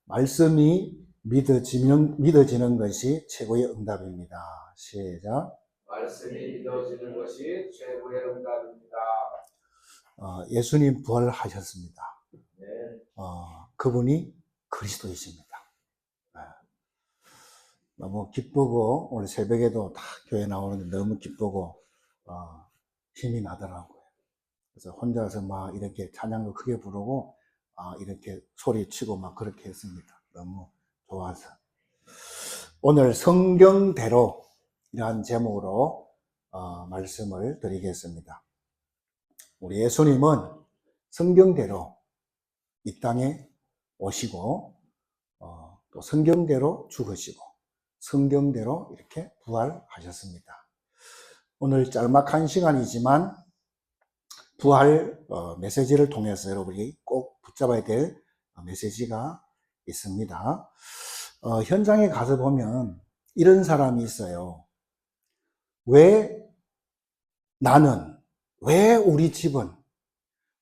말씀이 믿어지는 것이 최고의 응답입니다. 시작. 말씀이 믿어지는 것이 최고의 응답입니다. 예수님 부활하셨습니다. 네. 그분이 그리스도이십니다. 너무 기쁘고 오늘 새벽에도 다 교회 나오는데 너무 기쁘고 힘이 나더라고요. 그래서 혼자서 막 이렇게 찬양도 크게 부르고 이렇게 소리치고 막 그렇게 했습니다. 너무 좋아서. 오늘 성경대로 이러한 제목으로 말씀을 드리겠습니다. 우리 예수님은 성경대로 이 땅에 오시고 또 성경대로 죽으시고 성경대로 이렇게 부활하셨습니다. 오늘 짤막한 시간이지만 부활 메시지를 통해서 여러분이 꼭 붙잡아야 될 메시지가 있습니다. 현장에 가서 보면 이런 사람이 있어요. 왜 나는, 왜 우리 집은,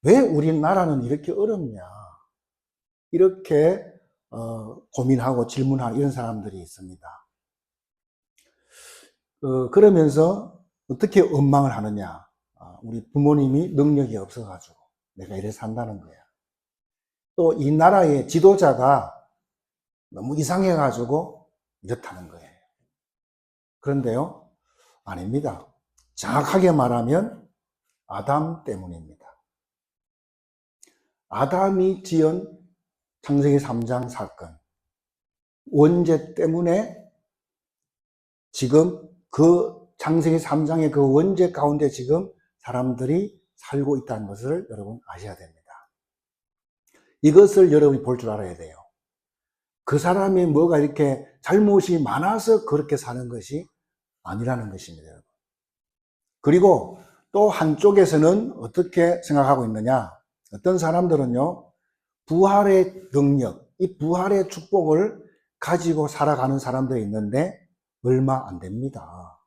왜 우리나라는 이렇게 어렵냐, 이렇게 고민하고 질문하는 이런 사람들이 있습니다. 그러면서 어떻게 원망을 하느냐. 우리 부모님이 능력이 없어가지고 내가 이래 산다는 거야. 또 이 나라의 지도자가 너무 이상해가지고 이렇다는 거예요. 그런데요, 아닙니다. 정확하게 말하면 아담 때문입니다. 아담이 지은 창세기 3장 사건, 원죄 때문에 지금 그 창세기 3장의 그 원죄 가운데 지금 사람들이 살고 있다는 것을 여러분 아셔야 됩니다. 이것을 여러분이 볼 줄 알아야 돼요. 그 사람이 뭐가 이렇게 잘못이 많아서 그렇게 사는 것이 아니라는 것입니다, 여러분. 그리고 또 한쪽에서는 어떻게 생각하고 있느냐? 어떤 사람들은요, 부활의 능력, 이 부활의 축복을 가지고 살아가는 사람들이 있는데 얼마 안 됩니다.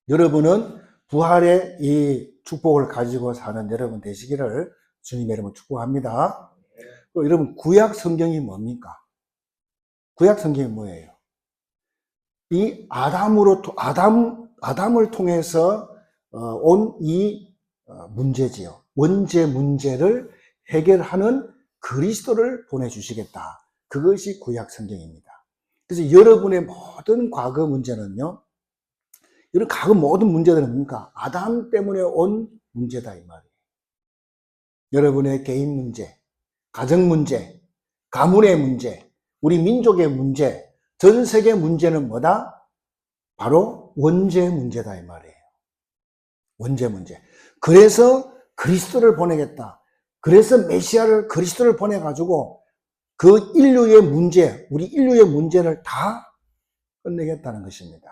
여러분은 부활의 이 축복을 가지고 사는 여러분 되시기를 주님의 이름으로 축복합니다. 또 여러분, 구약 성경이 뭡니까? 구약 성경이 뭐예요? 이 아담을 통해서 온 이 문제지요. 원죄 문제를 해결하는 그리스도를 보내주시겠다. 그것이 구약 성경입니다. 그래서 여러분의 모든 과거 문제는요, 이런 과거 모든 문제들은 뭡니까? 아담 때문에 온 문제다, 이 말이에요. 여러분의 개인 문제, 가정 문제, 가문의 문제, 우리 민족의 문제, 전 세계 문제는 뭐다? 바로 원죄 문제다, 이 말이에요. 원죄 문제. 그래서 그리스도를 보내겠다. 그래서 메시아를, 그리스도를 보내가지고 그 인류의 문제, 우리 인류의 문제를 다 끝내겠다는 것입니다.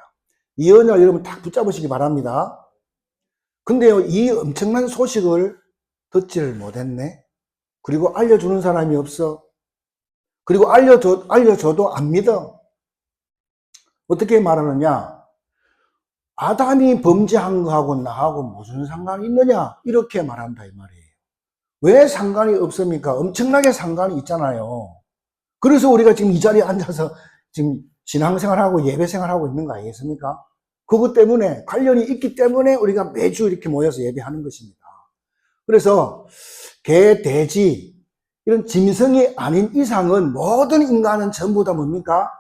이 언어 여러분 딱 붙잡으시기 바랍니다. 근데요, 이 엄청난 소식을 듣지를 못했네. 그리고 알려주는 사람이 없어. 그리고 알려줘도 안 믿어. 어떻게 말하느냐? 아담이 범죄한 거하고 나하고 무슨 상관이 있느냐? 이렇게 말한다, 이 말이에요. 왜 상관이 없습니까? 엄청나게 상관이 있잖아요. 그래서 우리가 지금 이 자리에 앉아서 지금 신앙생활하고 예배생활하고 있는 거 아니겠습니까? 그것 때문에, 관련이 있기 때문에 우리가 매주 이렇게 모여서 예배하는 것입니다. 그래서 개, 돼지, 이런 짐승이 아닌 이상은 모든 인간은 전부 다 뭡니까?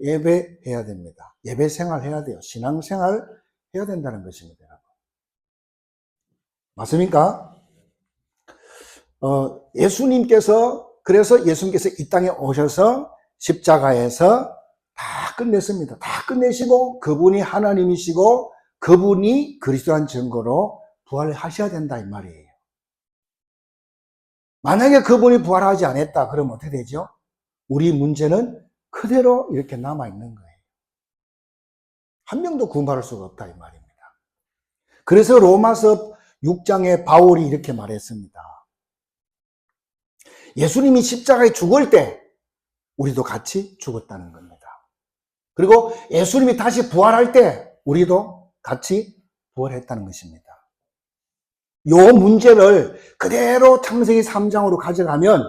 예배해야 됩니다. 예배생활 해야 돼요. 신앙생활 해야 된다는 것입니다. 맞습니까? 그래서 예수님께서 이 땅에 오셔서 십자가에서 다 끝냈습니다. 다 끝내시고 그분이 하나님이시고 그분이 그리스도란 증거로 부활하셔야 된다, 이 말이에요. 만약에 그분이 부활하지 않았다, 그러면 어떻게 되죠? 우리 문제는 그대로 이렇게 남아있는 거예요. 한 명도 구원받을 수가 없다, 이 말입니다. 그래서 로마서 6장에 바울이 이렇게 말했습니다. 예수님이 십자가에 죽을 때 우리도 같이 죽었다는 겁니다. 그리고 예수님이 다시 부활할 때 우리도 같이 부활했다는 것입니다. 이 문제를 그대로 창세기 3장으로 가져가면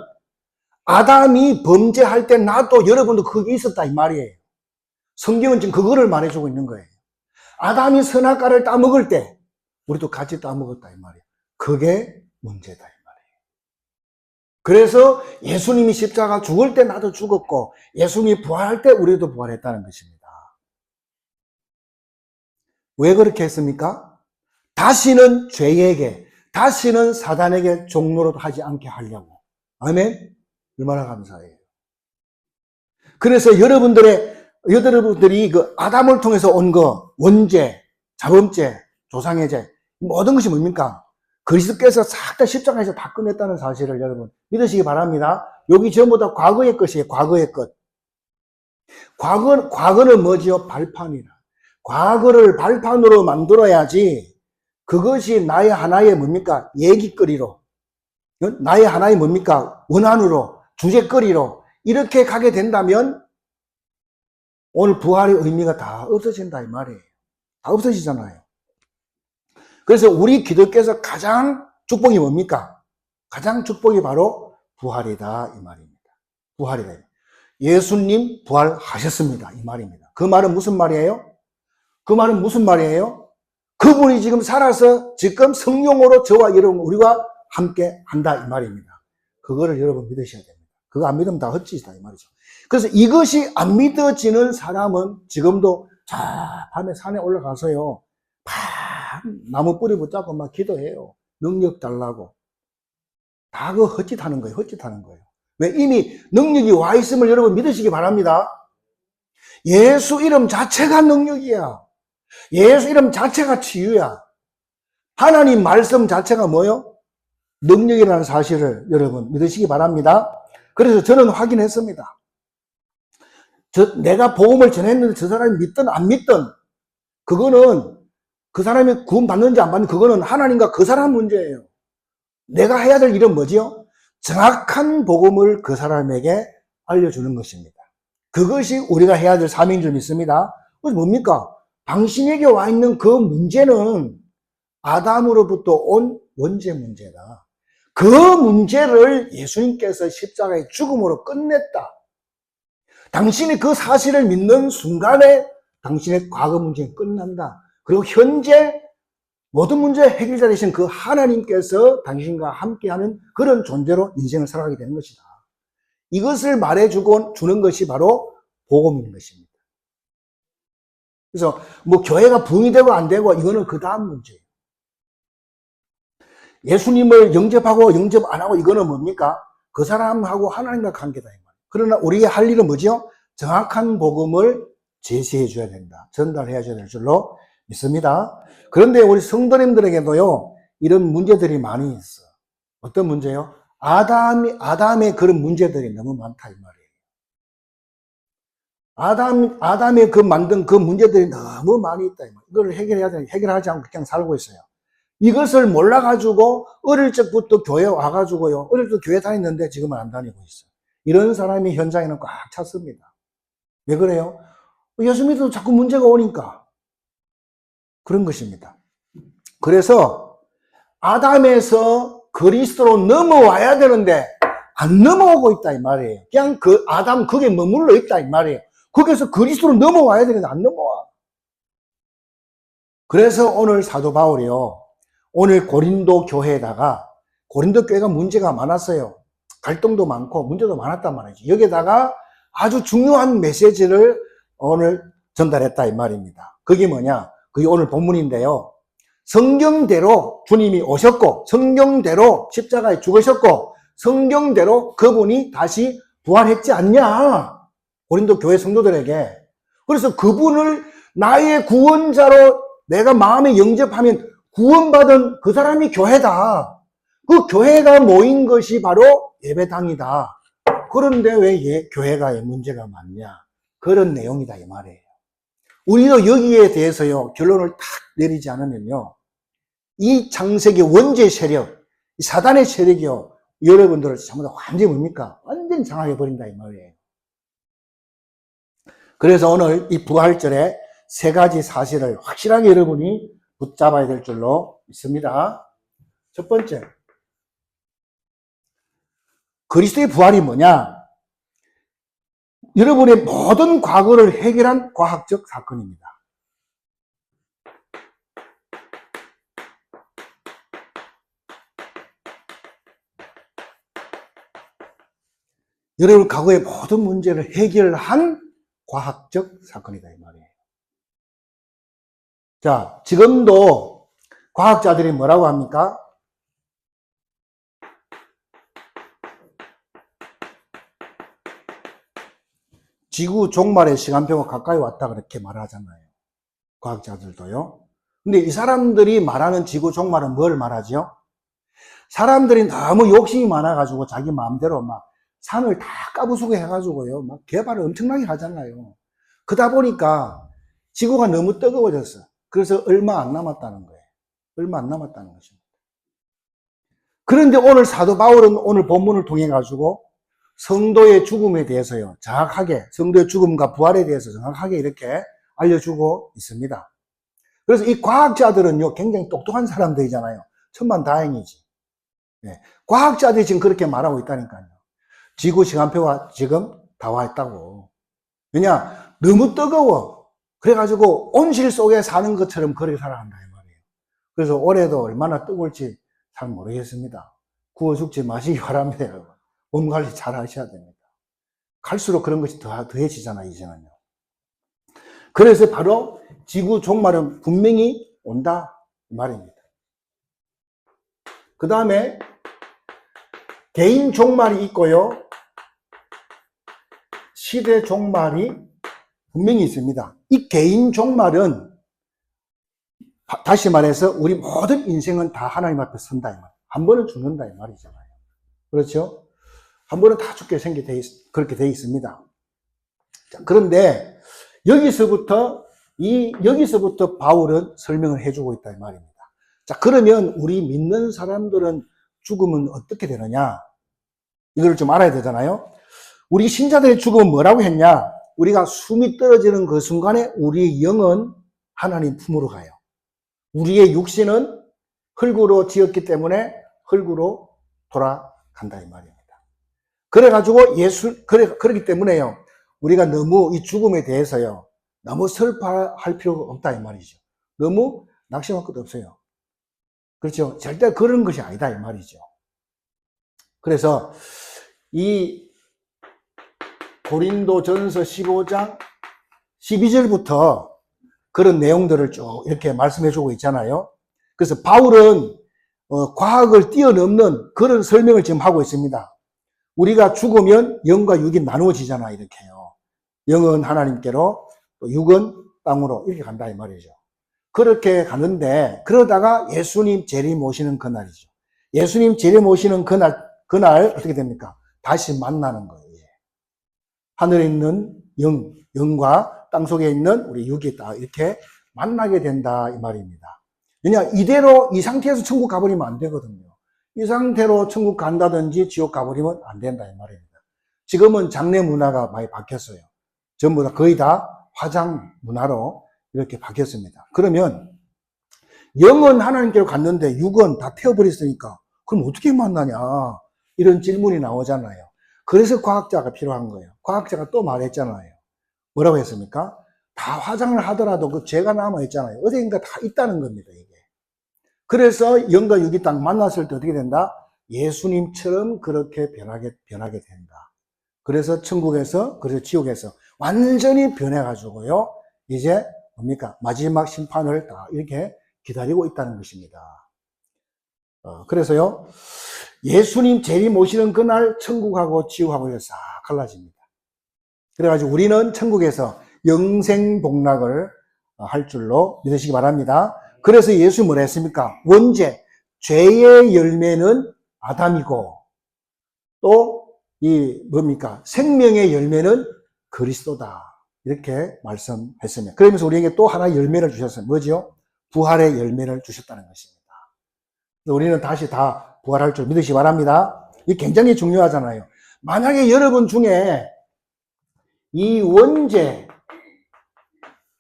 아담이 범죄할 때 나도 여러분도 거기 있었다 이 말이에요. 성경은 지금 그거를 말해주고 있는 거예요. 아담이 선악과를 따먹을 때 우리도 같이 따먹었다 이 말이에요. 그게 문제다 이 말이에요. 그래서 예수님이 십자가 죽을 때 나도 죽었고 예수님이 부활할 때 우리도 부활했다는 것입니다. 왜 그렇게 했습니까? 다시는 죄에게, 다시는 사단에게 종노릇 하지 않게 하려고. 아멘? 얼마나 감사해요. 그래서 여러분들이 그 아담을 통해서 온 거, 원죄, 자범죄, 조상의 죄, 모든 것이 뭡니까? 그리스도께서 싹 다 십자가에서 다 끝냈다는 사실을 여러분 믿으시기 바랍니다. 여기 전부 다 과거의 것이에요. 과거의 것. 과거는 뭐지요? 발판이라. 과거를 발판으로 만들어야지 그것이 나의 하나의 뭡니까? 얘기거리로. 나의 하나의 뭡니까? 원한으로, 주제거리로 이렇게 가게 된다면 오늘 부활의 의미가 다 없어진다 이 말이에요. 다 없어지잖아요. 그래서 우리 기독교에서 가장 축복이 뭡니까? 가장 축복이 바로 부활이다 이 말입니다. 부활이다. 예수님 부활하셨습니다 이 말입니다. 그 말은 무슨 말이에요? 그 말은 무슨 말이에요? 그분이 지금 살아서 지금 성령으로 저와 여러분 우리가 함께 한다 이 말입니다. 그거를 여러분 믿으셔야 됩니다. 그거 안 믿으면 다 헛짓이다 이 말이죠. 그래서 이것이 안 믿어지는 사람은 지금도 밤에 산에 올라가서요 나무 뿌리 붙잡고 막 기도해요. 능력 달라고. 다 그 헛짓하는 거예요. 헛짓하는 거예요. 왜? 이미 능력이 와 있음을 여러분 믿으시기 바랍니다. 예수 이름 자체가 능력이야. 예수 이름 자체가 치유야. 하나님 말씀 자체가 뭐요? 능력이라는 사실을 여러분 믿으시기 바랍니다. 그래서 저는 확인했습니다. 내가 복음을 전했는데 저 사람이 믿든 안 믿든 그거는 그 사람이 구원 받는지 안 받는지 그거는 하나님과 그 사람 문제예요. 내가 해야 될 일은 뭐지요? 정확한 복음을 그 사람에게 알려주는 것입니다. 그것이 우리가 해야 될 사명인 줄 믿습니다. 그래서 뭡니까? 당신에게 와 있는 그 문제는 아담으로부터 온 원죄 문제다. 그 문제를 예수님께서 십자가의 죽음으로 끝냈다. 당신이 그 사실을 믿는 순간에 당신의 과거 문제는 끝난다. 그리고 현재 모든 문제의 해결자 되신 그 하나님께서 당신과 함께하는 그런 존재로 인생을 살아가게 되는 것이다. 이것을 말해주고 주는 것이 바로 복음인 것입니다. 그래서 뭐 교회가 부흥이 되고 안 되고 이거는 그 다음 문제예요. 예수님을 영접하고 영접 안 하고 이거는 뭡니까? 그 사람하고 하나님과 관계다. 그러나 우리가 할 일은 뭐죠? 정확한 복음을 제시해 줘야 된다. 전달해 줘야 될 줄로 믿습니다. 그런데 우리 성도님들에게도요, 이런 문제들이 많이 있어. 어떤 문제요? 아담의 그런 문제들이 너무 많다, 이 말이에요. 아담의 그 만든 그 문제들이 너무 많이 있다, 이 말이에요. 이걸 해결하지 않고 그냥 살고 있어요. 이것을 몰라가지고 어릴 적부터 교회 와가지고요, 어릴 적 교회 다녔는데 지금은 안 다니고 있어요. 이런 사람이 현장에는 꽉 찼습니다. 왜 그래요? 예수 믿어도 자꾸 문제가 오니까. 그런 것입니다. 그래서 아담에서 그리스도로 넘어와야 되는데 안 넘어오고 있다 이 말이에요. 그냥 그 아담 거기에 머물러 있다 이 말이에요. 거기서 그리스도로 넘어와야 되는데 안 넘어와. 그래서 오늘 사도 바울이요, 오늘 고린도 교회에다가, 고린도 교회가 문제가 많았어요. 갈등도 많고 문제도 많았단 말이죠. 여기에다가 아주 중요한 메시지를 오늘 전달했다 이 말입니다. 그게 뭐냐? 그게 오늘 본문인데요. 성경대로 주님이 오셨고, 성경대로 십자가에 죽으셨고, 성경대로 그분이 다시 부활했지 않냐? 고린도 교회 성도들에게. 그래서 그분을 나의 구원자로 내가 마음에 영접하면 구원받은 그 사람이 교회다. 그 교회가 모인 것이 바로 예배당이다. 그런데 왜 교회가 문제가 많냐? 그런 내용이다 이 말이에요. 우리도 여기에 대해서요, 결론을 탁 내리지 않으면요, 이 창세기 원죄 세력, 이 사단의 세력이요, 여러분들을 전부 다 완전히 뭡니까? 완전히 장악해 버린다 이 말이에요. 그래서 오늘 이 부활절에 세 가지 사실을 확실하게 여러분이 붙잡아야 될 줄로 믿습니다. 첫 번째, 그리스도의 부활이 뭐냐? 여러분의 모든 과거를 해결한 과학적 사건입니다. 여러분 과거의 모든 문제를 해결한 과학적 사건이다 이 말이에요. 자, 지금도 과학자들이 뭐라고 합니까? 지구 종말의 시간표가 가까이 왔다 그렇게 말하잖아요. 과학자들도요. 근데 이 사람들이 말하는 지구 종말은 뭘 말하죠? 사람들이 너무 욕심이 많아가지고 자기 마음대로 막 산을 다 까부수고 해가지고요. 막 개발을 엄청나게 하잖아요. 그러다 보니까 지구가 너무 뜨거워졌어. 그래서 얼마 안 남았다는 거예요. 얼마 안 남았다는 것입니다. 그런데 오늘 사도 바울은 오늘 본문을 통해 가지고 성도의 죽음에 대해서요. 정확하게 성도의 죽음과 부활에 대해서 정확하게 이렇게 알려주고 있습니다. 그래서 이 과학자들은요. 굉장히 똑똑한 사람들이잖아요. 천만다행이지. 네. 과학자들이 지금 그렇게 말하고 있다니까요. 지구 시간표가 지금 다 와 있다고. 왜냐? 너무 뜨거워. 그래가지고 온실 속에 사는 것처럼 그렇게 살아간다 이 말이에요. 그래서 올해도 얼마나 뜨거울지 잘 모르겠습니다. 구워 죽지 마시기 바랍니다, 여러분. 몸 관리 잘 하셔야 됩니다. 갈수록 그런 것이 더해지잖아요, 이제는요. 그래서 바로 지구 종말은 분명히 온다 이 말입니다. 그 다음에 개인 종말이 있고요. 시대 종말이 분명히 있습니다. 이 개인 종말은 다시 말해서 우리 모든 인생은 다 하나님 앞에 선다 이 말. 한 번은 죽는다 이 말이잖아요. 그렇죠? 한 번은 다 죽게 그렇게 돼 있습니다. 자, 그런데 여기서부터 바울은 설명을 해주고 있다 이 말입니다. 자, 그러면 우리 믿는 사람들은 죽으면 어떻게 되느냐? 이걸 좀 알아야 되잖아요. 우리 신자들의 죽음은 뭐라고 했냐? 우리가 숨이 떨어지는 그 순간에 우리의 영은 하나님 품으로 가요. 우리의 육신은 흙으로 지었기 때문에 흙으로 돌아간다 이 말입니다. 그래가지고 그렇기 때문에요. 우리가 너무 이 죽음에 대해서요. 너무 슬퍼할 필요가 없다 이 말이죠. 너무 낙심할 것도 없어요. 그렇죠? 절대 그런 것이 아니다 이 말이죠. 그래서 이 고린도전서 15장 12절부터 그런 내용들을 쭉 이렇게 말씀해 주고 있잖아요. 그래서 바울은 과학을 뛰어넘는 그런 설명을 지금 하고 있습니다. 우리가 죽으면 영과 육이 나누어지잖아 이렇게요. 영은 하나님께로 또 육은 땅으로 이렇게 간다 이 말이죠. 그렇게 가는데 그러다가 예수님 재림 오시는 그날이죠. 예수님 재림 오시는 그날 어떻게 됩니까? 다시 만나는 거예요. 하늘에 있는 영과 땅 속에 있는 우리 육이 다 이렇게 만나게 된다 이 말입니다. 왜냐 이대로 이 상태에서 천국 가버리면 안 되거든요. 이 상태로 천국 간다든지 지옥 가버리면 안 된다 이 말입니다. 지금은 장례 문화가 많이 바뀌었어요. 전부 다 거의 다 화장 문화로 이렇게 바뀌었습니다. 그러면 영은 하나님께로 갔는데 육은 다 태워버렸으니까 그럼 어떻게 만나냐 이런 질문이 나오잖아요. 그래서 과학자가 필요한 거예요. 과학자가 또 말했잖아요. 뭐라고 했습니까? 다 화장을 하더라도 그 죄가 남아있잖아요. 어딘가 다 있다는 겁니다, 이게. 그래서 영과 육이 딱 만났을 때 어떻게 된다? 예수님처럼 그렇게 변하게 된다. 그래서 천국에서, 그래서 지옥에서 완전히 변해가지고요. 이제 뭡니까? 마지막 심판을 다 이렇게 기다리고 있다는 것입니다. 그래서요. 예수님 재림 오시는 그날 천국하고 지옥하고 싹 갈라집니다. 그래가지고 우리는 천국에서 영생복락을 할 줄로 믿으시기 바랍니다. 그래서 예수 뭐라 했습니까? 원죄, 죄의 열매는 아담이고 또 이 뭡니까? 생명의 열매는 그리스도다. 이렇게 말씀했습니다. 그러면서 우리에게 또 하나 열매를 주셨어요. 뭐죠? 부활의 열매를 주셨다는 것입니다. 우리는 다시 다 부활할 줄 믿으시기 바랍니다. 이게 굉장히 중요하잖아요. 만약에 여러분 중에 이 원죄,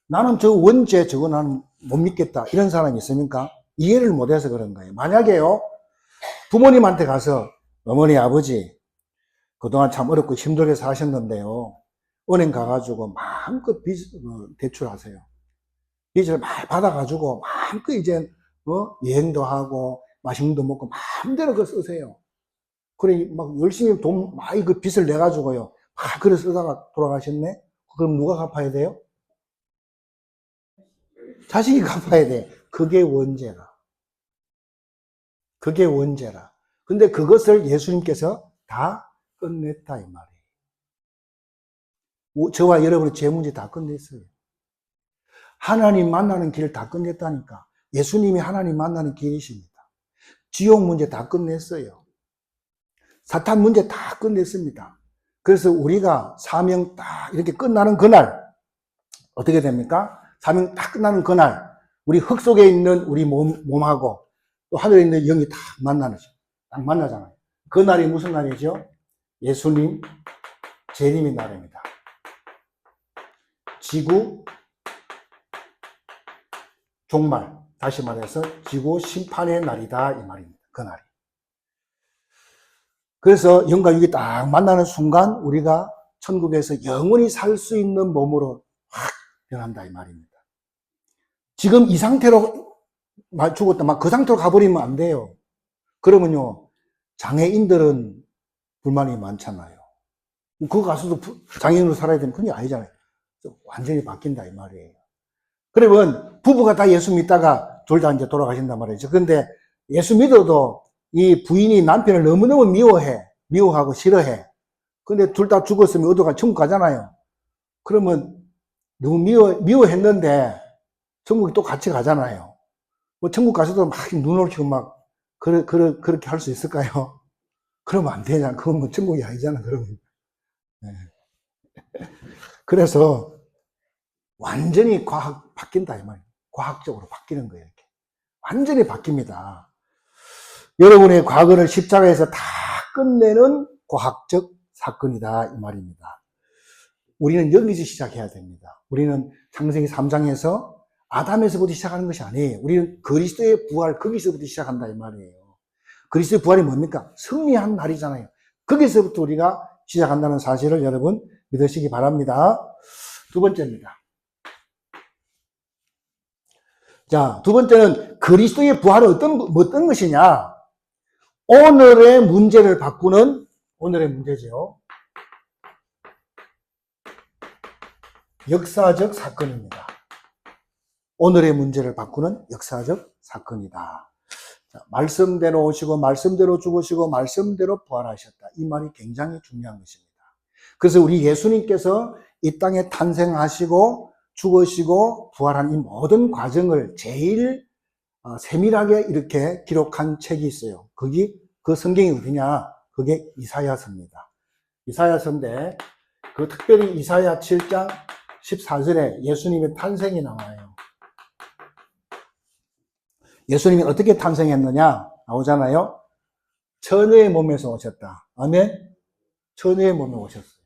나는 저 원죄 저거 나는 못 믿겠다 이런 사람이 있습니까? 이해를 못해서 그런 거예요. 만약에요 부모님한테 가서 어머니 아버지 그동안 참 어렵고 힘들게 사셨는데요. 은행 가가지고 마음껏 대출하세요. 빚을 많이 받아가지고 마음껏 이제 여행도 하고 맛있는 거 먹고 마음대로 그거 쓰세요. 그래 막 열심히 돈 많이 그 빚을 내가지고요. 막 그래 쓰다가 돌아가셨네. 그럼 누가 갚아야 돼요? 자식이 갚아야 돼. 그게 원죄라. 그게 원죄라. 근데 그것을 예수님께서 다 끝냈다 이 말이에요. 저와 여러분의 죄 문제 다 끝냈어요. 하나님 만나는 길을 다 끝냈다니까. 예수님이 하나님 만나는 길이십니다. 지옥 문제 다 끝냈어요. 사탄 문제 다 끝냈습니다. 그래서 우리가 사명 딱 이렇게 끝나는 그날 어떻게 됩니까? 사명 딱 끝나는 그날 우리 흙 속에 있는 우리 몸하고 또 하늘에 있는 영이 딱 만나잖아요. 그날이 무슨 날이죠? 예수님 재림의 날입니다. 지구 종말, 다시 말해서 지구 심판의 날이다 이 말입니다. 그날이. 그래서 영과 육이 딱 만나는 순간 우리가 천국에서 영원히 살 수 있는 몸으로 확 변한다 이 말입니다. 지금 이 상태로 죽었다 막 그 상태로 가버리면 안 돼요. 그러면요 장애인들은 불만이 많잖아요. 그 가수도 장애인으로 살아야 되면 그게 아니잖아요. 완전히 바뀐다 이 말이에요. 그러면 부부가 다 예수 믿다가 둘 다 이제 돌아가신단 말이죠. 그런데 예수 믿어도 이 부인이 남편을 너무너무 미워하고 싫어해. 근데 둘 다 죽었으면 어디가 천국 가잖아요. 그러면 너무 미워했는데 천국에 또 같이 가잖아요. 뭐 천국 가서도 막 눈 올리고 막 그렇게 할 수 있을까요? 그러면 안 되잖아. 그건 뭐 천국이 아니잖아. 그러면. 네. 그래서 완전히 바뀐다 이 말이에요. 과학적으로 바뀌는 거예요. 이렇게. 완전히 바뀝니다. 여러분의 과거를 십자가에서 다 끝내는 과학적 사건이다 이 말입니다. 우리는 여기서 시작해야 됩니다. 우리는 창세기 3장에서 아담에서부터 시작하는 것이 아니에요. 우리는 그리스도의 부활 거기서부터 시작한다 이 말이에요. 그리스도의 부활이 뭡니까? 승리한 날이잖아요. 거기서부터 우리가 시작한다는 사실을 여러분 믿으시기 바랍니다. 두 번째입니다. 자, 두 번째는 그리스도의 부활은 어떤 것이냐? 오늘의 문제를 바꾸는 오늘의 문제죠. 역사적 사건입니다. 오늘의 문제를 바꾸는 역사적 사건이다. 자, 말씀대로 오시고 말씀대로 죽으시고 말씀대로 부활하셨다. 이 말이 굉장히 중요한 것입니다. 그래서 우리 예수님께서 이 땅에 탄생하시고 죽으시고 부활한 이 모든 과정을 제일 세밀하게 이렇게 기록한 책이 있어요. 그 성경이 어디냐? 그게 이사야서입니다. 이사야서인데 그 특별히 이사야 7장 14절에 예수님의 탄생이 나와요. 예수님이 어떻게 탄생했느냐? 나오잖아요. 처녀의 몸에서 오셨다. 아멘? 처녀의 몸에 오셨어요.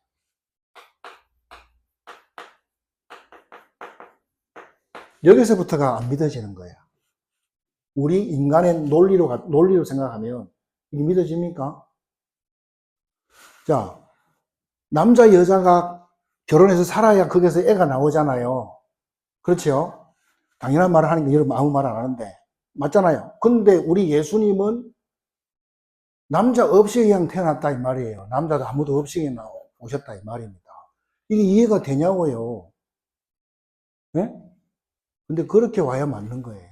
여기서부터가 안 믿어지는 거예요. 우리 인간의 논리로 생각하면 이게 믿어집니까? 자, 남자 여자가 결혼해서 살아야 거기서 애가 나오잖아요. 그렇죠? 당연한 말을 하니까 여러분 아무 말 안 하는데 맞잖아요. 근데 우리 예수님은 남자 없이 그냥 태어났다 이 말이에요. 남자도 아무도 없이 그냥 오셨다 이 말입니다. 이게 이해가 되냐고요. 네? 근데 그렇게 와야 맞는 거예요.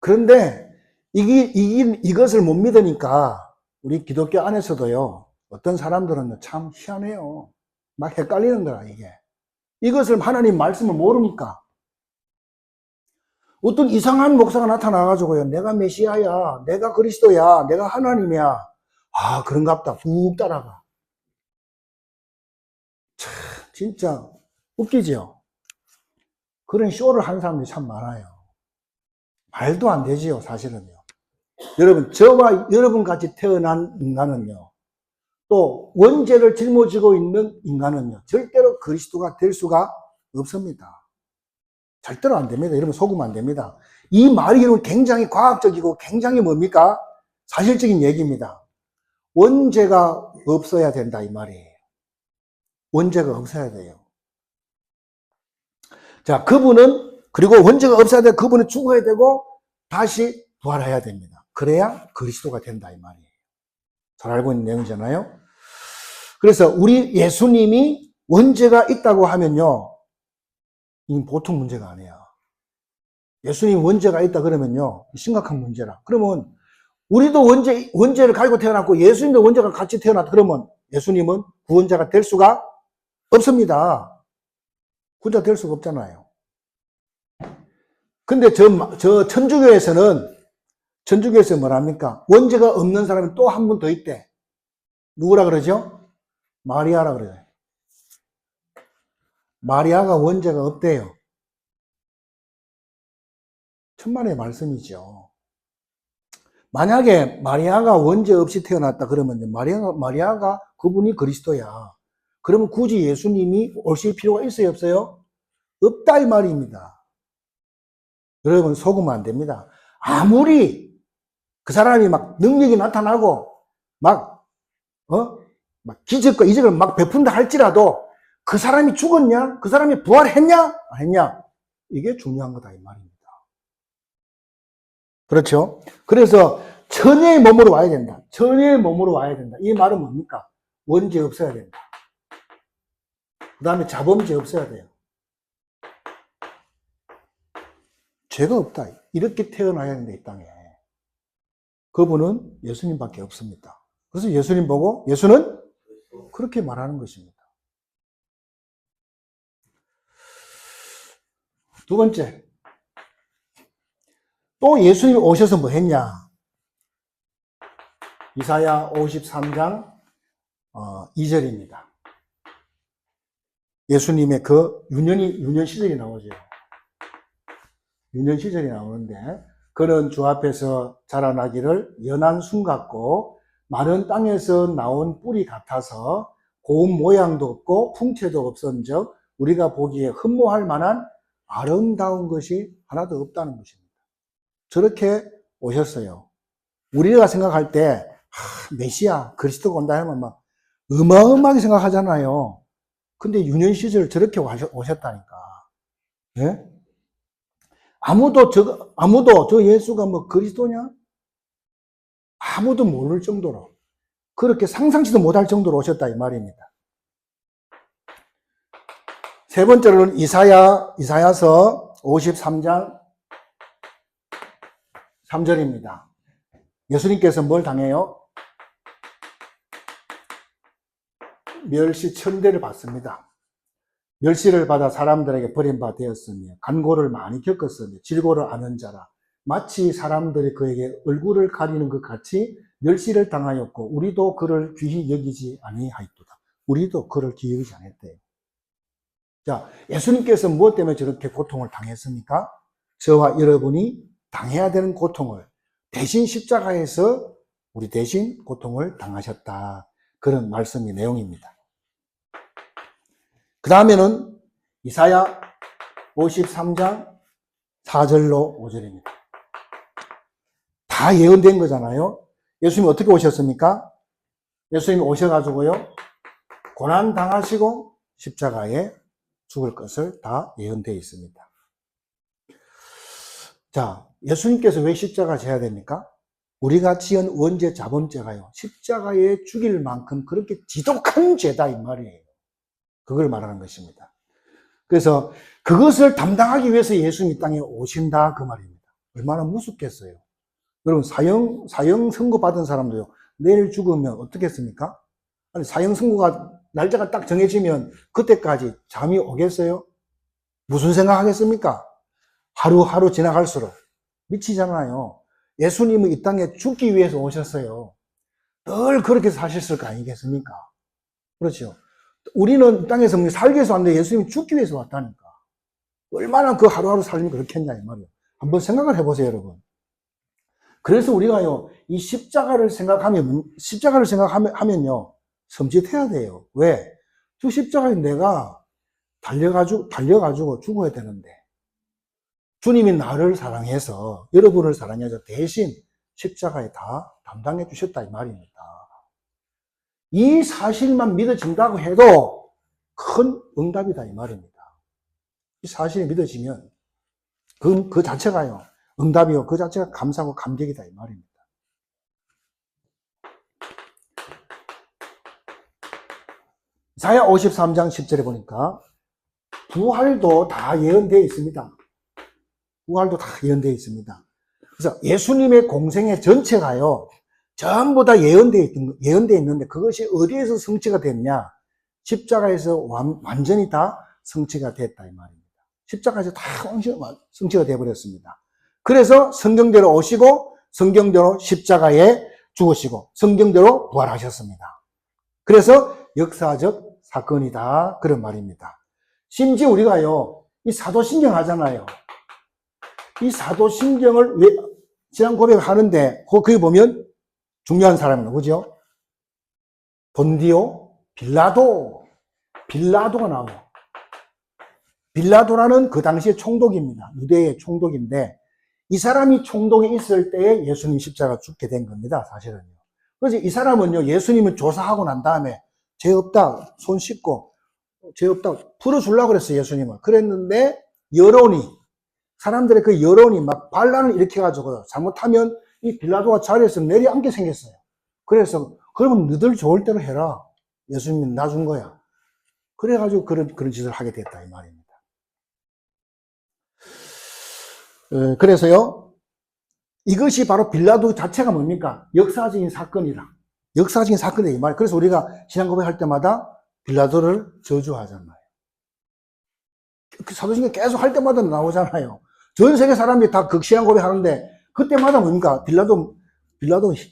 그런데 이것을 못 믿으니까 우리 기독교 안에서도요, 어떤 사람들은 참 희한해요. 막 헷갈리는 거야, 이게. 이것을 하나님 말씀을 모르니까. 어떤 이상한 목사가 나타나가지고요, 내가 메시아야, 내가 그리스도야, 내가 하나님이야. 아, 그런갑다. 훅 따라가. 참, 진짜 웃기죠? 그런 쇼를 하는 사람들이 참 많아요. 말도 안 되지요, 사실은요. 여러분, 저와 여러분 같이 태어난 인간은요, 또 원죄를 짊어지고 있는 인간은요, 절대로 그리스도가 될 수가 없습니다. 절대로 안 됩니다. 여러분 속으면 안 됩니다. 이 말이 여러분 굉장히 과학적이고 굉장히 뭡니까? 사실적인 얘기입니다. 원죄가 없어야 된다 이 말이에요. 원죄가 없어야 돼요. 자, 그분은 그리고 원죄가 없어야 돼. 그분은 죽어야 되고 다시 부활해야 됩니다. 그래야 그리스도가 된다 이 말이에요. 잘 알고 있는 내용이잖아요. 그래서 우리 예수님이 원죄가 있다고 하면요, 이건 보통 문제가 아니야. 예수님 원죄가 있다 그러면요, 심각한 문제라. 그러면 우리도 원죄를 가지고 태어났고 예수님도 원죄가 같이 태어났다 그러면 예수님은 구원자가 될 수가 없습니다. 구원자 될 수가 없잖아요. 근데 저 천주교에서는 뭐랍니까? 원죄가 없는 사람이 또 한 분 더 있대. 누구라 그러죠? 마리아라 그래요. 마리아가 원죄가 없대요. 천만의 말씀이죠. 만약에 마리아가 원죄 없이 태어났다 그러면 마리아가 그분이 그리스도야. 그러면 굳이 예수님이 오실 필요가 있어요, 없어요? 없다 이 말입니다. 여러분 속으면 안 됩니다. 아무리 그 사람이 막 능력이 나타나고 막 기적과 이적을 막 베푼다 할지라도 그 사람이 죽었냐? 그 사람이 부활했냐? 안 했냐? 이게 중요한 거다 이 말입니다. 그렇죠? 그래서 천의 몸으로 와야 된다. 천의 몸으로 와야 된다. 이 말은 뭡니까? 원죄 없어야 된다. 그 다음에 자범죄 없어야 돼요. 죄가 없다. 이렇게 태어나야 된다, 이 땅에. 그분은 예수님밖에 없습니다. 그래서 예수님 보고 예수는 그렇게 말하는 것입니다. 두 번째, 또 예수님이 오셔서 뭐 했냐? 이사야 53장 2절입니다. 예수님의 그 유년 시절이 나오죠. 유년 시절이 나오는데 그는 주 앞에서 자라나기를 연한 순 같고 마른 땅에서 나온 뿌리 같아서 고운 모양도 없고 풍채도 없은즉 우리가 보기에 흠모할 만한 아름다운 것이 하나도 없다는 것입니다. 저렇게 오셨어요. 우리가 생각할 때 메시아 그리스도가 온다 하면 막 어마어마하게 생각하잖아요. 근데 유년 시절 저렇게 오셨다니까. 예? 아무도 저 예수가 뭐 그리스도냐? 아무도 모를 정도로 그렇게 상상치도 못할 정도로 오셨다 이 말입니다. 세 번째로는 이사야서 53장 3절입니다. 예수님께서 뭘 당해요? 멸시 천대를 받습니다. 멸시를 받아 사람들에게 버림받아 되었으며 간고를 많이 겪었으며 질고를 아는 자라. 마치 사람들이 그에게 얼굴을 가리는 것 같이 멸시를 당하였고 우리도 그를 귀히 여기지 아니하였도다. 우리도 그를 귀히 여기지 않았대요. 자, 예수님께서 무엇 때문에 저렇게 고통을 당했습니까? 저와 여러분이 당해야 되는 고통을 대신 십자가에서 우리 대신 고통을 당하셨다. 그런 말씀의 내용입니다. 그 다음에는 이사야 53장 4절로 5절입니다. 다 예언된 거잖아요. 예수님이 어떻게 오셨습니까? 예수님이 오셔가지고요, 고난 당하시고 십자가에 죽을 것을 다 예언되어 있습니다. 자, 예수님께서 왜 십자가 져야 됩니까? 우리가 지은 원죄 자범죄가요, 십자가에 죽일 만큼 그렇게 지독한 죄다 이 말이에요. 그걸 말하는 것입니다. 그래서 그것을 담당하기 위해서 예수님이 이 땅에 오신다 그 말입니다. 얼마나 무섭겠어요. 여러분 사형 선고 받은 사람도요, 내일 죽으면 어떻겠습니까? 아니 사형 선고가 날짜가 딱 정해지면 그때까지 잠이 오겠어요? 무슨 생각하겠습니까? 하루하루 지나갈수록 미치잖아요. 예수님은 이 땅에 죽기 위해서 오셨어요. 늘 그렇게 사셨을 거 아니겠습니까? 그렇죠. 우리는 땅에서 살기 위해서 왔는데 예수님이 죽기 위해서 왔다니까. 얼마나 그 하루하루 삶이 그렇겠냐 이 말이에요. 한번 생각을 해보세요, 여러분. 그래서 우리가요, 이 십자가를 생각하면요, 섬찟해야 돼요. 왜? 저 십자가에 내가 달려가지고 죽어야 되는데, 주님이 나를 사랑해서, 여러분을 사랑해서 대신 십자가에 다 담당해 주셨다 이 말입니다. 이 사실만 믿어진다고 해도 큰 응답이다 이 말입니다. 이 사실이 믿어지면 그 자체가요 응답이요 그 자체가 감사하고 감격이다 이 말입니다. 이사야 53장 10절에 보니까 부활도 다 예언되어 있습니다. 부활도 다 예언되어 있습니다. 그래서 예수님의 공생의 전체가요 전부 다 예언되어 있는데 그것이 어디에서 성취가 됐냐? 십자가에서 완전히 다 성취가 됐다 이 말입니다. 십자가에서 다 성취가 되어버렸습니다. 그래서 성경대로 오시고 성경대로 십자가에 죽으시고 성경대로 부활하셨습니다. 그래서 역사적 사건이다 그런 말입니다. 심지어 우리가요 이 사도신경 하잖아요. 이 사도신경을 신앙 고백하는데 거기 보면 중요한 사람은 누구죠? 본디오 빌라도가 나와요. 빌라도라는 그 당시의 총독입니다. 유대의 총독인데 이 사람이 총독에 있을 때에 예수님 십자가 죽게 된 겁니다. 사실은요. 그래서 이 사람은요 예수님을 조사하고 난 다음에 죄 없다 손 씻고 죄 없다 풀어주려고 그랬어요. 예수님을. 그랬는데 사람들의 그 여론이 막 반란을 일으켜가지고 잘못하면 이 빌라도가 자리에서 내려앉게 생겼어요. 그래서 그러면 너들 좋을 대로 해라. 예수님이 놔준 거야. 그래가지고 그런 짓을 하게 됐다 이 말입니다. 그래서요 이것이 바로 빌라도 자체가 뭡니까? 역사적인 사건이다 이 말. 그래서 우리가 신앙 고백할 때마다 빌라도를 저주하잖아요. 사도신경 계속 할 때마다 나오잖아요. 전 세계 사람들이 다 극신앙 고백하는데 그때마다 뭡니까? 빌라도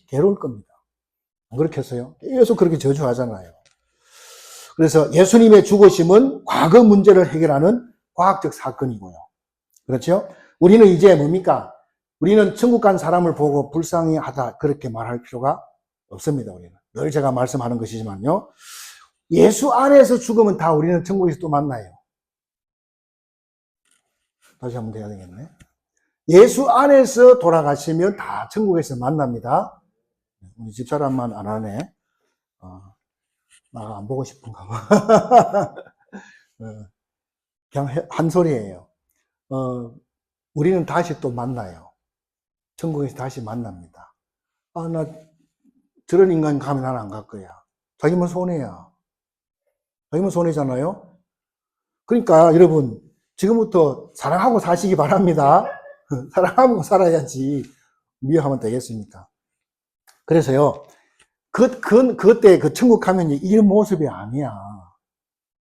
괴로울 겁니다. 안 그렇겠어요? 계속 그렇게 저주하잖아요. 그래서 예수님의 죽으심은 과거 문제를 해결하는 과학적 사건이고요. 그렇죠? 우리는 이제 뭡니까? 우리는 천국 간 사람을 보고 불쌍히 하다 그렇게 말할 필요가 없습니다. 우리는 늘 제가 말씀하는 것이지만요. 예수 안에서 죽으면 다 우리는 천국에서 또 만나요. 다시 한번 해야 되겠네. 예수 안에서 돌아가시면 다 천국에서 만납니다. 우리 집사람만 안 하네. 나 안 보고 싶은가 봐. 그냥 한 소리예요. 우리는 다시 또 만나요. 천국에서 다시 만납니다. 나 저런 인간 가면 나는 안 갈 거야. 자기만 손해야. 자기만 손해잖아요. 그러니까 여러분 지금부터 사랑하고 사시기 바랍니다. 사랑하고 살아야지 미워하면 되겠습니까? 그래서요 그때 그 천국 가면 이런 모습이 아니야.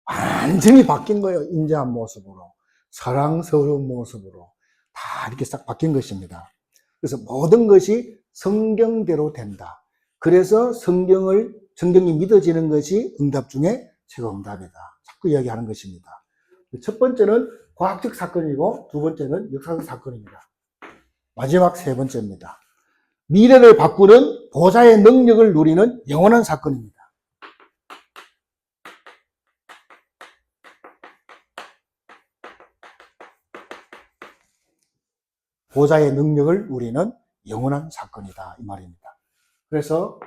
완전히 바뀐 거예요. 인자한 모습으로 사랑스러운 모습으로 다 이렇게 싹 바뀐 것입니다. 그래서 모든 것이 성경대로 된다. 그래서 성경이 믿어지는 것이 응답 중에 최고 응답이다. 자꾸 이야기하는 것입니다. 첫 번째는 과학적 사건이고 두 번째는 역사적 사건입니다. 마지막 세 번째입니다. 미래를 바꾸는 보좌의 능력을 누리는 영원한 사건입니다. 보좌의 능력을 누리는 영원한 사건이다 이 말입니다. 그래서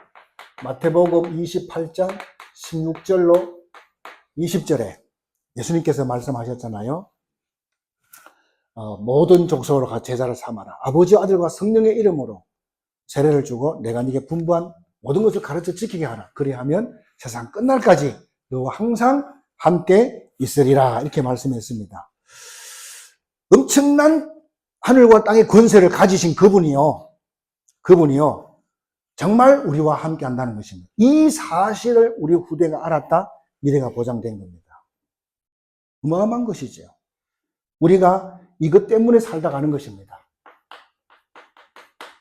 마태복음 28장 16절로 20절에 예수님께서 말씀하셨잖아요. 모든 족속으로 제자를 삼아라. 아버지와 아들과 성령의 이름으로 세례를 주고 내가 네게 분부한 모든 것을 가르쳐 지키게 하라. 그리하면 세상 끝날까지 너와 항상 함께 있으리라. 이렇게 말씀했습니다. 엄청난 하늘과 땅의 권세를 가지신 그분이요. 정말 우리와 함께 한다는 것입니다. 이 사실을 우리 후대가 알았다. 미래가 보장된 겁니다. 어마어마한 것이죠. 우리가 이것 때문에 살다 가는 것입니다.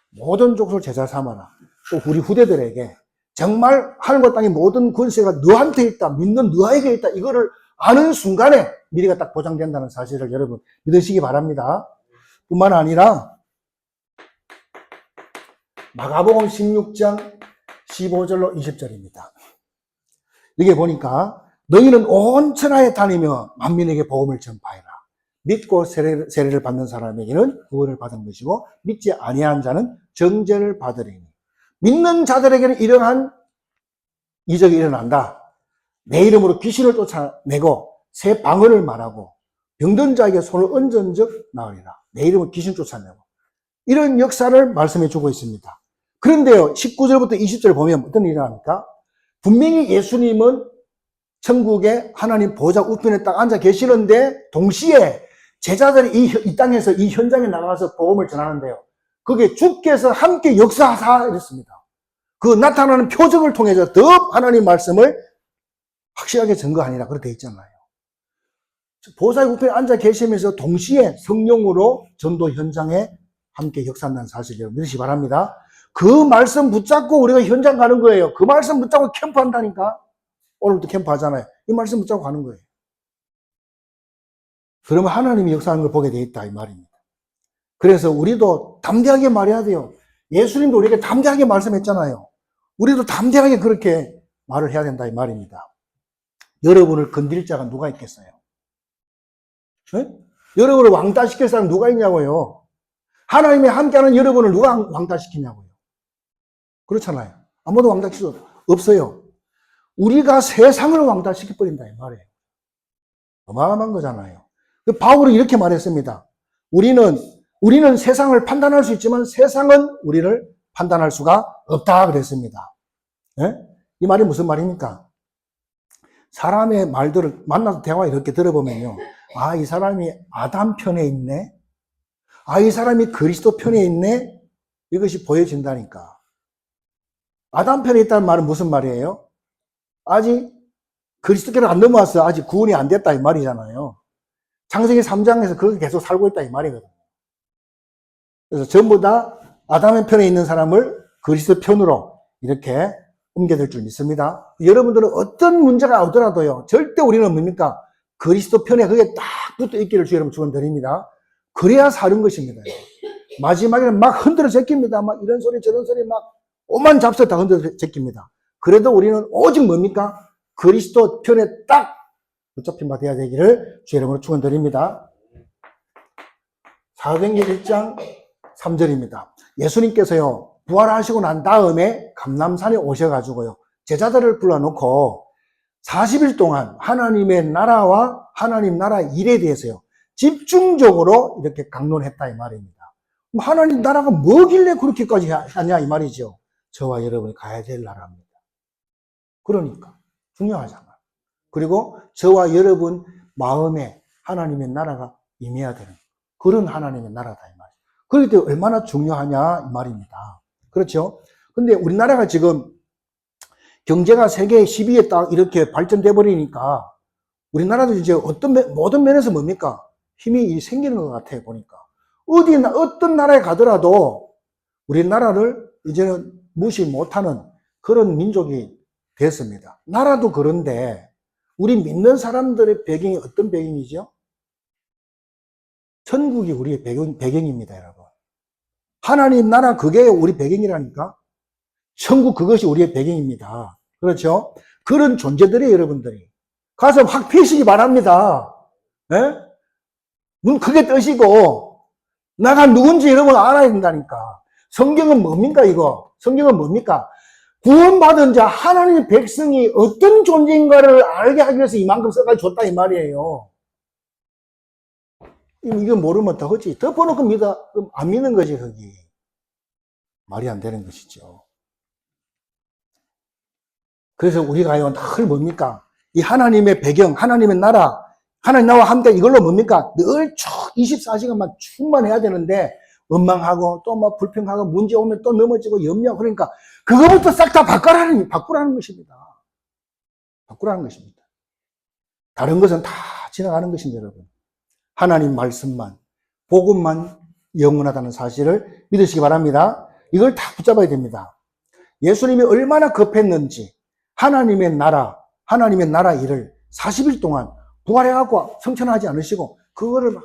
모든 족속을 제자 삼아라. 또 우리 후대들에게 정말 하늘과 땅의 모든 권세가 너한테 있다. 믿는 너에게 있다. 이거를 아는 순간에 미래가 딱 보장된다는 사실을 여러분 믿으시기 바랍니다. 뿐만 아니라 마가복음 16장 15절로 20절입니다. 여기 보니까 너희는 온 천하에 다니며 만민에게 복음을 전파해라. 믿고 세례를 받는 사람에게는 구원을 받은 것이고 믿지 아니한 자는 정죄를 받으리니 믿는 자들에게는 이러한 이적이 일어난다. 내 이름으로 귀신을 쫓아내고 새 방언을 말하고 병든 자에게 손을 얹은 적 나으리라. 내 이름으로 귀신 쫓아내고. 이런 역사를 말씀해 주고 있습니다. 그런데요, 19절부터 20절 보면 어떤 일이 일어납니까? 분명히 예수님은 천국에 하나님 보좌 우편에 딱 앉아 계시는데 동시에 제자들이 이 땅에서 이 현장에 나가서 복음을 전하는데요. 그게 주께서 함께 역사하사 이랬습니다. 그 나타나는 표적을 통해서 더 하나님 말씀을 확실하게 증거하니라 그렇게 되어 있잖아요. 보좌의 우편에 앉아 계시면서 동시에 성령으로 전도 현장에 함께 역사한다는 사실을 믿으시기 바랍니다. 그 말씀 붙잡고 우리가 현장 가는 거예요. 그 말씀 붙잡고 캠프한다니까. 오늘도 캠프 하잖아요. 이 말씀 붙잡고 가는 거예요. 그러면 하나님이 역사하는 걸 보게 돼 있다 이 말입니다. 그래서 우리도 담대하게 말해야 돼요. 예수님도 우리에게 담대하게 말씀했잖아요. 우리도 담대하게 그렇게 말을 해야 된다 이 말입니다. 여러분을 건드릴 자가 누가 있겠어요? 네? 여러분을 왕따시킬 사람 누가 있냐고요? 하나님이 함께하는 여러분을 누가 왕따시키냐고요? 그렇잖아요. 아무도 왕따시킬 수 없어요. 우리가 세상을 왕따시켜버린다 이 말이에요. 어마어마한 거잖아요. 바울은 이렇게 말했습니다. 우리는 세상을 판단할 수 있지만 세상은 우리를 판단할 수가 없다 그랬습니다. 네? 이 말이 무슨 말입니까? 사람의 말들을 만나서 대화 이렇게 들어보면요. 아, 이 사람이 아담 편에 있네. 아, 이 사람이 그리스도 편에 있네. 이것이 보여진다니까. 아담 편에 있다는 말은 무슨 말이에요? 아직 그리스도께로 안 넘어왔어. 아직 구원이 안 됐다 이 말이잖아요. 창세기 3장에서 그렇게 계속 살고 있다 이 말이거든요. 그래서 전부 다 아담의 편에 있는 사람을 그리스도 편으로 이렇게 옮겨질 줄 믿습니다. 여러분들은 어떤 문제가 오더라도요. 절대 우리는 뭡니까? 그리스도 편에 그게 딱 붙어 있기를 주 여러분 축원드립니다. 그래야 사는 것입니다. 마지막에는 막 흔들어 제낍니다. 막 이런 소리 저런 소리 막 오만 잡서 다 흔들어 제낍니다. 그래도 우리는 오직 뭡니까? 그리스도 편에 딱 붙잡힌 바 되어야 되기를 주 여러분으로 축원드립니다. 사도행전 1장 3절입니다. 예수님께서요 부활하시고 난 다음에 감람산에 오셔가지고요 제자들을 불러놓고 40일 동안 하나님의 나라와 하나님 나라 일에 대해서요 집중적으로 이렇게 강론했다 이 말입니다. 하나님 나라가 뭐길래 그렇게까지 하냐 이 말이죠. 저와 여러분이 가야 될 나라입니다. 그러니까 중요하잖아요. 그리고 저와 여러분 마음에 하나님의 나라가 임해야 되는 그런 하나님의 나라다 이 말이에요. 그럴 때 얼마나 중요하냐 이 말입니다. 그렇죠? 근데 우리나라가 지금 경제가 세계 10위에 딱 이렇게 발전돼 버리니까 우리나라도 이제 모든 면에서 뭡니까? 힘이 생기는 것 같아요, 보니까. 어떤 나라에 가더라도 우리나라를 이제는 무시 못하는 그런 민족이 됐습니다. 나라도 그런데 우리 믿는 사람들의 배경이 어떤 배경이죠? 천국이 우리의 배경입니다, 여러분. 하나님 나라 그게 우리 배경이라니까. 천국 그것이 우리의 배경입니다. 그렇죠? 그런 존재들이 여러분들이 가서 확 피시기 바랍니다. 예? 눈 크게 뜨시고 나가 누군지 여러분 알아야 된다니까. 성경은 뭡니까 이거? 성경은 뭡니까? 구원받은 자 하나님의 백성이 어떤 존재인가를 알게 하기 위해서 이만큼 써가지고 줬다 이 말이에요. 이거 모르면 더 하지. 덮어놓고 안 믿는 거지 거기. 말이 안 되는 것이죠. 그래서 우리가요 늘 뭡니까? 이 하나님의 배경, 하나님의 나라, 하나님 나와 함께 이걸로 뭡니까? 늘 쭉 24시간만 충만해야 되는데 원망하고 또 뭐 불평하고 문제 오면 또 넘어지고 염려 그러니까 그거부터 싹 다 바꾸라는 것입니다. 바꾸라는 것입니다. 다른 것은 다 지나가는 것입니다, 여러분. 하나님 말씀만, 복음만 영원하다는 사실을 믿으시기 바랍니다. 이걸 다 붙잡아야 됩니다. 예수님이 얼마나 급했는지 하나님의 나라 일을 40일 동안 부활해갖고 성천하지 않으시고 그거를 막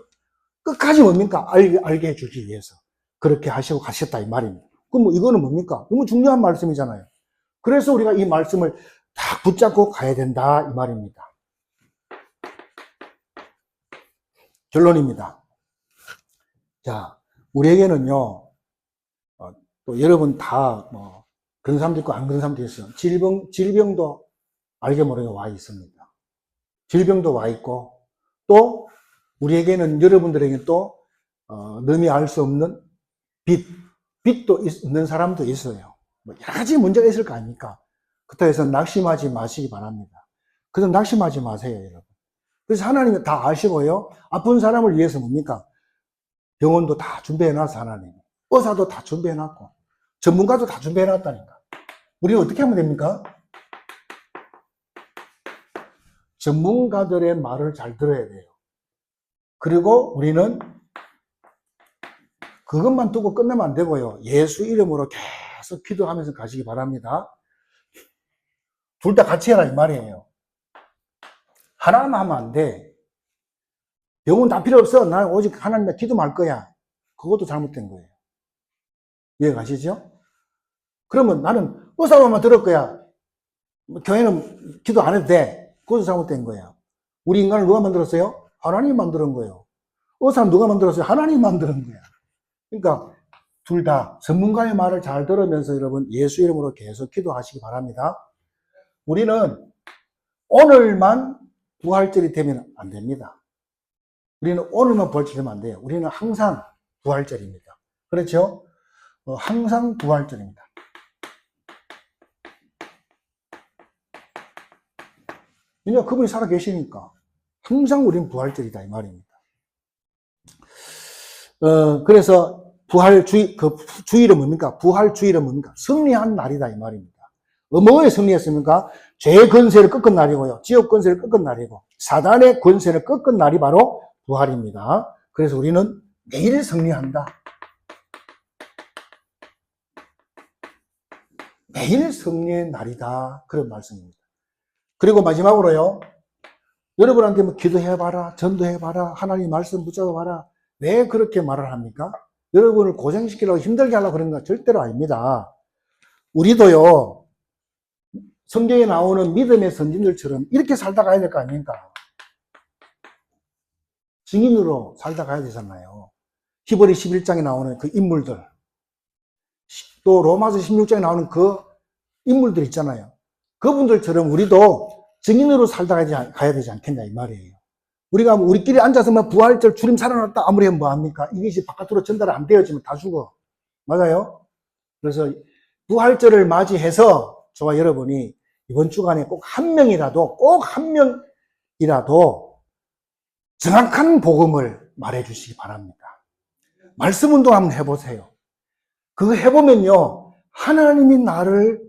끝까지 뭡니까? 알게 해주기 위해서 그렇게 하시고 가셨다 이 말입니다. 그럼 이거는 뭡니까? 너무 중요한 말씀이잖아요. 그래서 우리가 이 말씀을 다 붙잡고 가야 된다 이 말입니다. 결론입니다. 자, 우리에게는요, 또 여러분 다 그런 사람도 있고 안 그런 사람도 있어요. 질병도 알게 모르게 와 있습니다. 질병도 와 있고, 또 우리에게는, 여러분들에게 또 능히 알 수 없는 빚도 있는 사람도 있어요. 뭐 여러 가지 문제가 있을 거 아닙니까? 그렇다고 해서 낙심하지 마시기 바랍니다. 그래서 낙심하지 마세요, 여러분. 그래서 하나님은 다 아시고요. 아픈 사람을 위해서 뭡니까? 병원도 다 준비해놨어, 하나님. 의사도 다 준비해놨고, 전문가도 다 준비해놨다니까. 우리는 어떻게 하면 됩니까? 전문가들의 말을 잘 들어야 돼요. 그리고 우리는 그것만 두고 끝내면 안 되고요. 예수 이름으로 계속 기도하면서 가시기 바랍니다. 둘 다 같이 해라 이 말이에요. 하나만 하면 안 돼. 병은 다 필요 없어. 난 오직 하나님의 기도만 할 거야. 그것도 잘못된 거예요. 이해 가시죠? 그러면 나는 의사만 들을 거야. 교회는 기도 안 해도 돼. 그것도 잘못된 거야. 우리 인간을 누가 만들었어요? 하나님이 만드는 거예요. 의사는 누가 만들었어요? 하나님이 만드는 거야. 그러니까 둘 다 전문가의 말을 잘 들으면서 여러분 예수 이름으로 계속 기도하시기 바랍니다. 우리는 오늘만 부활절이 되면 안 됩니다. 우리는 오늘만 부활절이 되면 안 돼요. 우리는 항상 부활절입니다. 그렇죠? 항상 부활절입니다. 왜냐하면 그분이 살아 계시니까 항상 우리는 부활절이다 이 말입니다. 그래서 주일은 뭡니까? 부활주일은 뭡니까? 승리한 날이다 이 말입니다. 뭐에 승리했습니까? 죄의 권세를 꺾은 날이고요. 지옥 권세를 꺾은 날이고 사단의 권세를 꺾은 날이 바로 부활입니다. 그래서 우리는 매일 승리한다. 매일 승리의 날이다. 그런 말씀입니다. 그리고 마지막으로요. 여러분한테 뭐 기도해봐라, 전도해봐라, 하나님 말씀 붙잡아봐라. 왜 그렇게 말을 합니까? 여러분을 고생시키려고 힘들게 하려고 그런 거 절대로 아닙니다. 우리도요. 성경에 나오는 믿음의 선진들처럼 이렇게 살다 가야 될 거 아닙니까? 증인으로 살다 가야 되잖아요. 히브리 11장에 나오는 그 인물들, 또 로마서 16장에 나오는 그 인물들 있잖아요. 그분들처럼 우리도 증인으로 살다 가야 되지 않겠냐 이 말이에요. 우리가 우리끼리 앉아서 막 부활절 주님 살아났다 아무리 하면 뭐합니까? 이것이 바깥으로 전달 안 되어지면 다 죽어. 맞아요? 그래서 부활절을 맞이해서 저와 여러분이 이번 주간에 꼭 한 명이라도 정확한 복음을 말해 주시기 바랍니다. 말씀 운동 한번 해보세요. 그거 해보면요. 하나님이 나를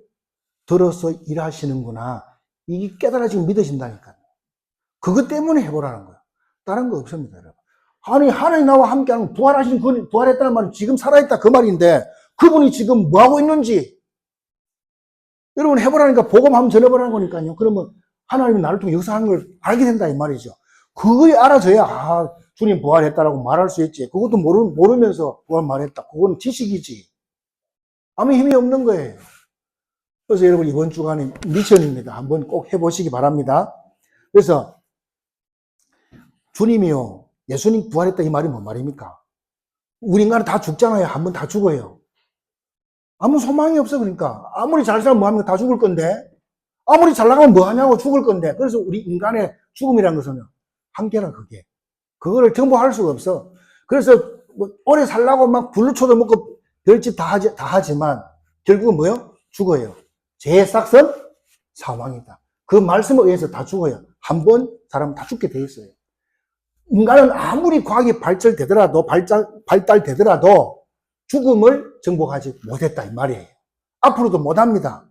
들어서 일하시는구나. 이게 깨달아지고 믿어진다니까요. 그것 때문에 해보라는 거예요. 다른 거 없습니다, 여러분. 아니, 하나님 나와 함께하는 부활했다는 말은 지금 살아있다 그 말인데 그분이 지금 뭐 하고 있는지 여러분 해보라니까 복음 한번 전해보라는 거니까요. 그러면 하나님이 나를 통해 역사하는 걸 알게 된다 이 말이죠. 그걸 알아줘야 주님 부활했다라고 말할 수 있지. 그것도 모르면서 부활 말했다. 그건 지식이지. 아무 힘이 없는 거예요. 그래서 여러분 이번 주간에 미션입니다. 한번 꼭 해보시기 바랍니다. 그래서 주님이요. 예수님 부활했다 이 말이 뭔 말입니까? 우리 인간은 다 죽잖아요. 한번 다 죽어요. 아무 소망이 없어. 그러니까 아무리 잘 살면 뭐합니까? 다 죽을 건데 아무리 잘 나가면 뭐하냐고 죽을 건데 그래서 우리 인간의 죽음이라는 것은 한계라 그게 그거를 정복할 수가 없어. 그래서 뭐 오래 살라고 막 불루초도 먹고 별짓 다 하지만 결국은 뭐요? 죽어요. 죄의 싹은 사망이다. 그 말씀에 의해서 다 죽어요. 한 번 사람은 다 죽게 돼 있어요. 인간은 아무리 과학이 발달되더라도 죽음을 정복하지 못했다 이 말이에요. 앞으로도 못합니다.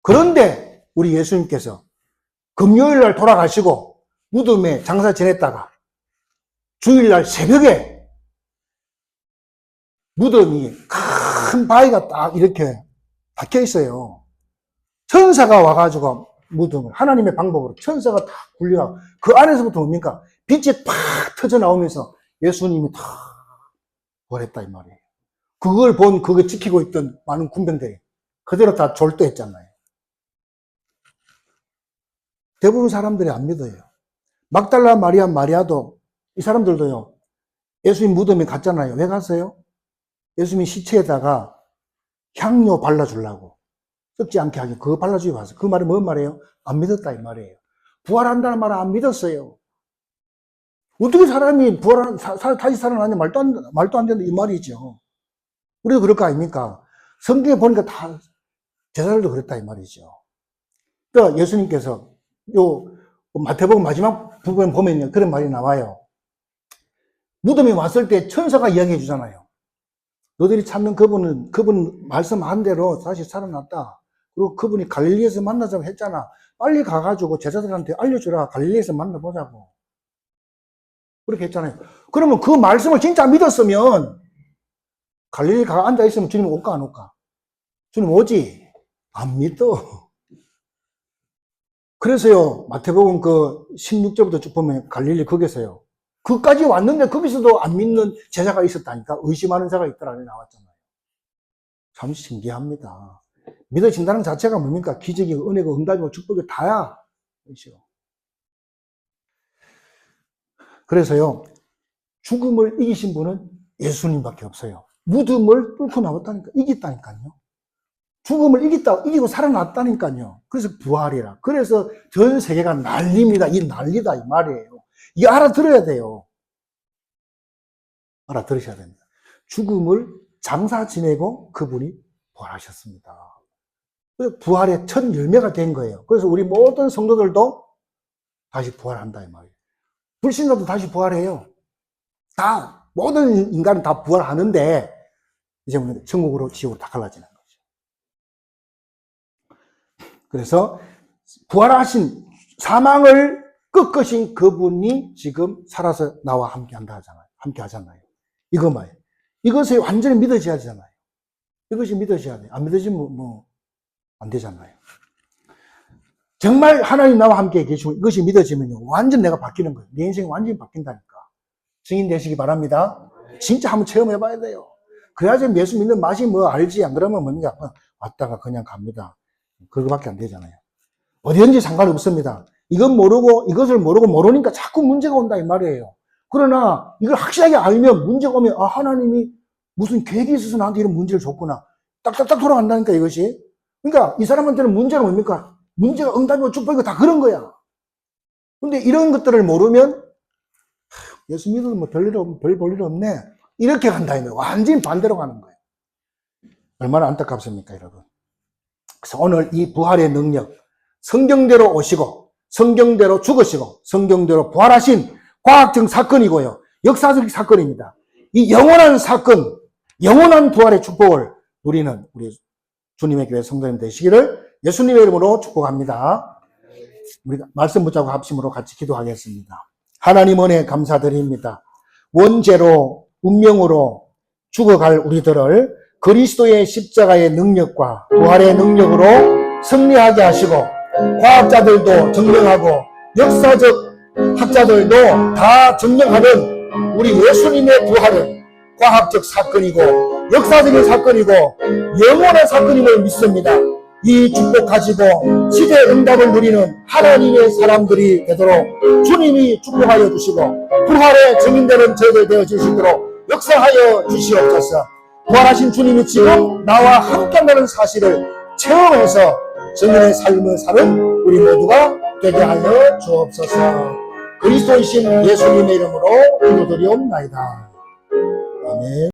그런데 우리 예수님께서 금요일날 돌아가시고 무덤에 장사 지냈다가 주일날 새벽에 무덤이 큰 바위가 딱 이렇게 박혀 있어요. 천사가 와가지고 무덤을 하나님의 방법으로 천사가 딱 굴려가고 그 안에서부터 뭡니까? 빛이 팍 터져 나오면서 예수님이 다 부활했다 이 말이에요. 그거 지키고 있던 많은 군병들이 그대로 다 졸도했잖아요. 대부분 사람들이 안 믿어요. 막달라 마리아도 이 사람들도요. 예수님 무덤에 갔잖아요. 왜 갔어요? 예수님 시체에다가 향료 발라주려고. 썩지 않게 하기. 그거 발라주기 봤어요. 그 말이 뭔 말이에요? 안 믿었다 이 말이에요. 부활한다는 말을 안 믿었어요. 어떻게 사람이 다시 살아나냐 말도 안 된다 이 말이죠. 우리도 그럴 거 아닙니까? 성경에 보니까 다 제자들도 그랬다 이 말이죠. 그러니까 예수님께서 요 마태복음 마지막 부분 보면 그런 말이 나와요. 무덤에 왔을 때 천사가 이야기해 주잖아요. 너희들이 찾는 그분 말씀한 대로 다시 살아났다. 그리고 그분이 갈릴리에서 만나자고 했잖아. 빨리 가가지고 제자들한테 알려주라. 갈릴리에서 만나보자고. 그렇게 했잖아요. 그러면 그 말씀을 진짜 믿었으면 갈릴리 가 앉아있으면 주님 올까 안 올까? 주님 오지? 안 믿어. 그래서요, 마태복음 그 16절부터 쭉 보면 갈릴리 거기서요. 그까지 왔는데 거기서도 안 믿는 제자가 있었다니까. 의심하는 자가 있더라. 나왔잖아요. 참 신기합니다. 믿어진다는 자체가 뭡니까? 기적이, 은혜가, 응답이고 축복이 다야. 그렇죠. 그래서요, 죽음을 이기신 분은 예수님밖에 없어요. 무덤을 뚫고 나왔다니까, 이겼다니까요. 죽음을 이기고 살아났다니까요. 그래서 부활이라. 그래서 전 세계가 난립니다. 이 난리다, 이 말이에요. 이거 알아들어야 돼요. 알아들으셔야 됩니다. 죽음을 장사 지내고 그분이 부활하셨습니다. 그래서 부활의 첫 열매가 된 거예요. 그래서 우리 모든 성도들도 다시 부활한다, 이 말이에요. 불신자도 다시 부활해요. 다, 모든 인간은 다 부활하는데, 이제 우리는 천국으로 지옥으로 다 갈라지는 거죠. 그래서 부활하신 사망을 꺾으신 그분이 지금 살아서 나와 함께 하잖아요. 이거 말이에요. 이것이 완전히 믿어져야 되잖아요. 이것이 믿어져야 돼요. 안 믿어지면 안 되잖아요. 정말 하나님 나와 함께 계시고 이것이 믿어지면요. 완전 내가 바뀌는 거예요. 내 인생이 완전히 바뀐다니까. 증인 되시기 바랍니다. 진짜 한번 체험해 봐야 돼요. 그래야지 예수 믿는 맛이 알지. 안 그러면 뭡니까? 왔다가 그냥 갑니다. 그거밖에 안 되잖아요. 어디든지 상관없습니다. 이것을 모르고 모르니까 자꾸 문제가 온다 이 말이에요. 그러나 이걸 확실하게 알면 문제가 오면 하나님이 무슨 계획이 있어서 나한테 이런 문제를 줬구나. 딱딱딱 돌아간다니까 이것이. 그러니까 이 사람한테는 문제가 뭡니까? 문제가 응답이고 축복이고 다 그런 거야. 근데 이런 것들을 모르면 예수 믿어도 별 볼 일 없네. 이렇게 간다 이거예요. 완전히 반대로 가는 거예요. 얼마나 안타깝습니까 여러분. 그래서 오늘 이 부활의 능력, 성경대로 오시고 성경대로 죽으시고 성경대로 부활하신 과학적 사건이고요. 역사적 사건입니다. 이 영원한 사건, 영원한 부활의 축복을 누리는 우리 주님의 교회 성도님 되시기를 예수님의 이름으로 축복합니다. 우리가 말씀 붙잡고 합심으로 같이 기도하겠습니다. 하나님 은혜 감사드립니다. 원죄로 운명으로 죽어갈 우리들을 그리스도의 십자가의 능력과 부활의 능력으로 승리하게 하시고 과학자들도 증명하고 역사적 학자들도 다 증명하는 우리 예수님의 부활은 과학적 사건이고 역사적인 사건이고 영원한 사건임을 믿습니다. 이 축복 가지고 시대 응답을 누리는 하나님의 사람들이 되도록 주님이 축복하여 주시고 부활의 증인되는 저희들 되어 주시도록 역사하여 주시옵소서. 부활하신 주님이 지금 나와 함께한다는 사실을 체험해서 증인의 삶을 사는 우리 모두가 되게 하여 주옵소서. 그리스도이신 예수님의 이름으로 기도드리옵나이다. 아멘.